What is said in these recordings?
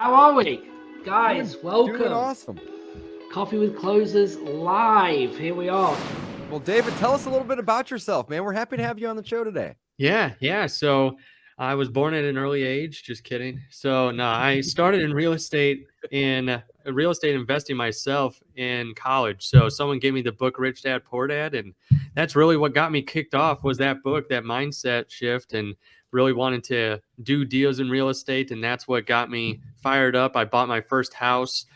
How are we? Guys, Doing welcome. awesome. Coffee with Closers live. Here we are. Well, David, tell us a little bit about yourself, man. We're happy to have you on the show today. Yeah. So I was born at an early age. Just kidding. So no, I started in real estate investing myself in college. So someone gave me the book Rich Dad Poor Dad, and that's really what got me kicked off. Was that book, that mindset shift, and really wanted to do deals in real estate, and that's what got me fired up. I bought my first house,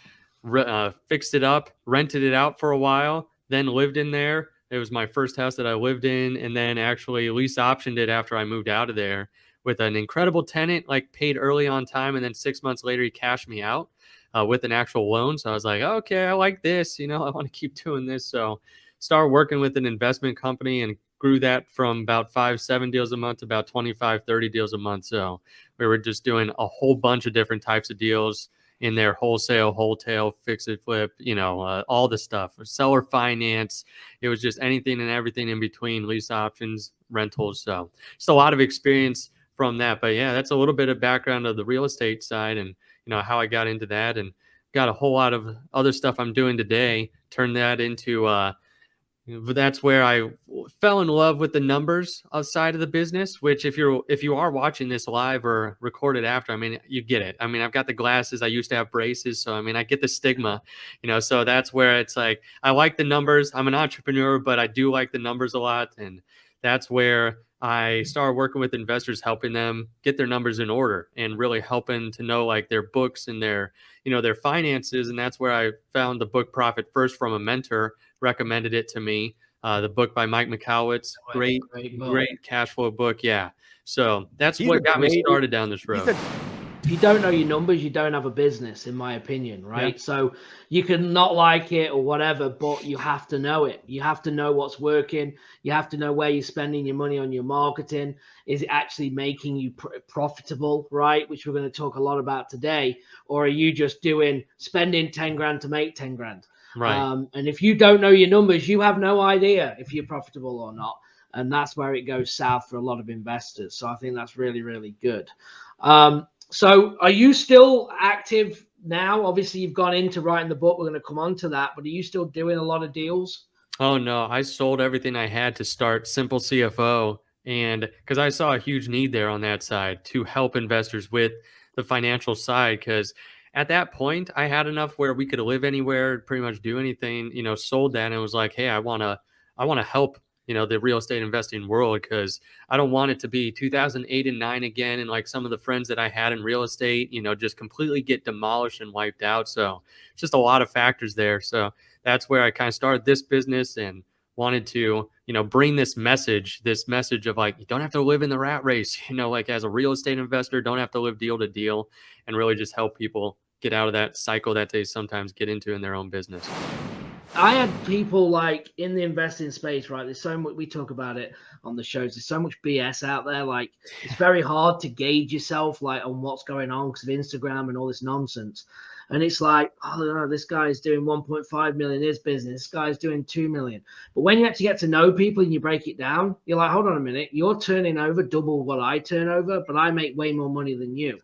fixed it up, rented it out for a while, then lived in there. It was my first house that I lived in, and then actually lease optioned it after I moved out of there with an incredible tenant, like paid early on time, and then 6 months later he cashed me out with an actual loan. So I was like, okay, I like this. I want to keep doing this. So started working with an investment company and grew that from about 5, 7 deals a month to about 25, 30 deals a month. So we were just doing a whole bunch of different types of deals in there: wholesale, wholesale, fix it, flip, all the stuff, seller finance. It was just anything and everything in between, lease options, rentals. So just a lot of experience from that. But yeah, that's a little bit of background of the real estate side and, how I got into that, and got a whole lot of other stuff I'm doing today. Turn that into, that's where I fell in love with the numbers side of the business, which if you are watching this live or recorded after, I mean, you get it. I mean, I've got the glasses. I used to have braces. So, I mean, I get the stigma, so that's where it's like, I like the numbers. I'm an entrepreneur, but I do like the numbers a lot. And that's where I started working with investors, helping them get their numbers in order and really helping to know like their books and their finances. And that's where I found the book Profit First from a mentor recommended it to me. The book by Mike McCowitz, Great book. great cash flow book. Yeah. So that's He's a what got me great- started down this He's road. a If you don't know your numbers, you don't have a business, in my opinion, right? Yeah. So you can not like it or whatever, but you have to know it. You have to know what's working. You have to know where you're spending your money on your marketing. Is it actually making you profitable, right? Which we're going to talk a lot about today. Or are you just spending 10 grand to make 10 grand? Right. And if you don't know your numbers, you have no idea if you're profitable or not. And that's where it goes south for a lot of investors. So I think that's really, really good. So are you still active now? Obviously, you've gone into writing the book. We're going to come on to that. But are you still doing a lot of deals? Oh no, I sold everything I had to start Simple CFO, and because I saw a huge need there on that side to help investors with the financial side. Because at that point, I had enough where we could live anywhere, pretty much do anything. Sold that and was like, hey, I want to help. The real estate investing world, because I don't want it to be 2008 and 9 again, and like some of the friends that I had in real estate, just completely get demolished and wiped out. So just a lot of factors there. So that's where I kind of started this business and wanted to, bring this message of like, you don't have to live in the rat race, like as a real estate investor, don't have to live deal to deal, and really just help people get out of that cycle that they sometimes get into in their own business. I had people like in the investing space, right? There's so much, we talk about it on the shows. There's so much BS out there. Like it's very hard to gauge yourself like on what's going on because of Instagram and all this nonsense. And it's like, oh no, this guy's doing 1.5 million in his business. This guy's doing 2 million. But when you actually get to know people and you break it down, you're like, hold on a minute, you're turning over double what I turn over, but I make way more money than you,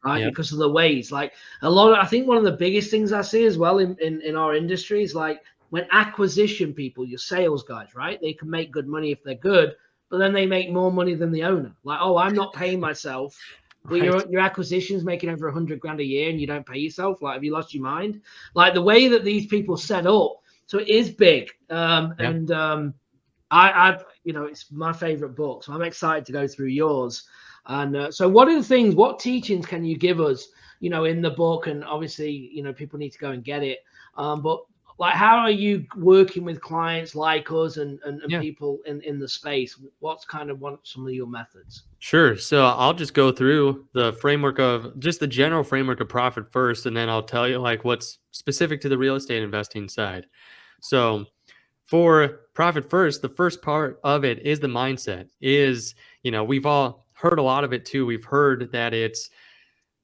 right? Yeah. Because of the ways. Like I think one of the biggest things I see as well in our industry is like when acquisition people, your sales guys, right? They can make good money if they're good, but then they make more money than the owner. Like, oh, I'm not paying myself. Well, Right. your acquisition's making over 100 grand a year and you don't pay yourself. Like, have you lost your mind? Like the way that these people set up, so it is big. Yeah. It's my favorite book, so I'm excited to go through yours. And so, what teachings can you give us? In the book, and obviously, people need to go and get it. But like how are you working with clients like us and Yeah. people in the space? What's kind of some of your methods? Sure. So I'll just go through the framework of just the general framework of Profit First, and then I'll tell you like what's specific to the real estate investing side. So for Profit First, the first part of it is the mindset. We've all heard a lot of it too. We've heard that it's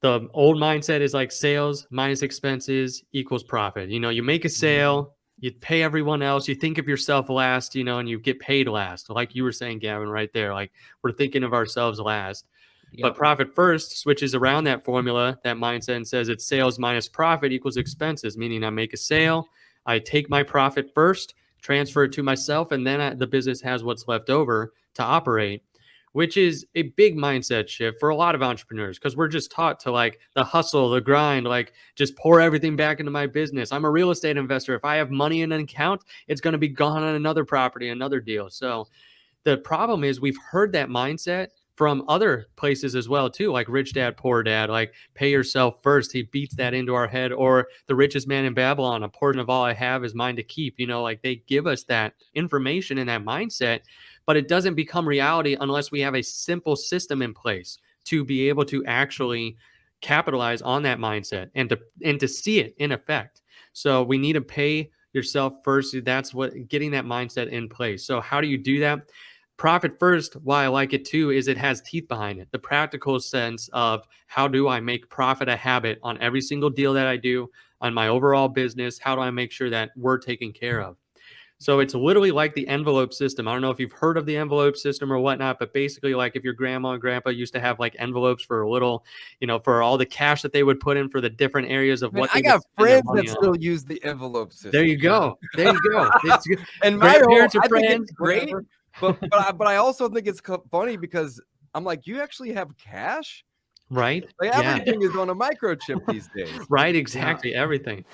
the old mindset is like sales minus expenses equals profit. You make a sale, you pay everyone else, you think of yourself last, and you get paid last. Like you were saying, Gavin, right there. Like we're thinking of ourselves last. But profit first switches around that formula, that mindset, and says it's sales minus profit equals expenses, meaning I make a sale, I take my profit first, transfer it to myself, and then the business has what's left over to operate, which is a big mindset shift for a lot of entrepreneurs because we're just taught to like the hustle, the grind, like just pour everything back into my business. I'm a real estate investor. If I have money in an account, it's going to be gone on another property, another deal. So the problem is we've heard that mindset from other places as well too, like Rich Dad, Poor Dad, like pay yourself first. He beats that into our head. Or the richest man in Babylon, a portion of all I have is mine to keep. You know, like they give us that information and that mindset, but it doesn't become reality unless we have a simple system in place to be able to actually capitalize on that mindset and to see it in effect. So we need to pay yourself first. That's what getting that mindset in place. So how do you do that? Profit first, why I like it too, is it has teeth behind it. The practical sense of how do I make profit a habit on every single deal that I do on my overall business? How do I make sure that we're taken care of? So it's literally like the envelope system. I don't know if you've heard of the envelope system or whatnot, but basically like if your grandma and grandpa used to have like envelopes for a little, you know, for all the cash that they would put in for the different areas of Man, what I they got would spend their friends money that on. still use the envelope system. There you go. There you go. It's, And my whole, grandparents or I think friends, it's great, whatever. but I also think it's funny because I'm like, you actually have cash? Right? Like Yeah. everything is on a microchip these days. Right, exactly. Everything.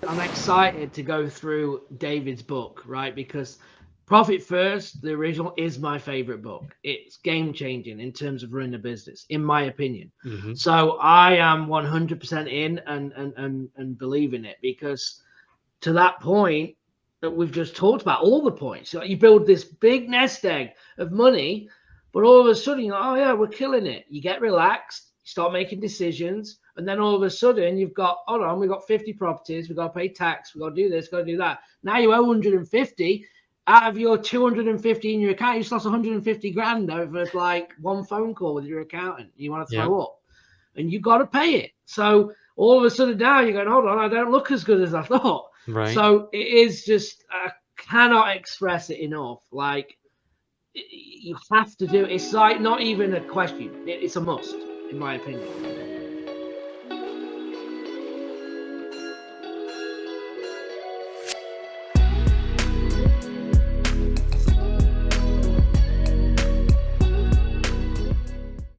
I'm excited to go through David's book, right? Because Profit First, the original, is my favorite book. It's game changing in terms of running a business, in my opinion. Mhm. So I am 100% in and believe in it, because to that point that we've just talked about, all the points, you build this big nest egg of money, but all of a sudden you're like, oh yeah, we're killing it. You get relaxed, you start making decisions, and then all of a sudden you've got, hold on, we've got 50 properties, we've got to pay tax, we've got to do this, got to do that. Now you owe 150. Out of your 250 in your account, you just lost 150 grand over like one phone call with your accountant. You want to throw up, and you got to pay it. So all of a sudden now you're going, hold on, I don't look as good as I thought. Right. So it is just, I cannot express it enough. Like, you have to do it. It's like not even a question. It's a must, in my opinion.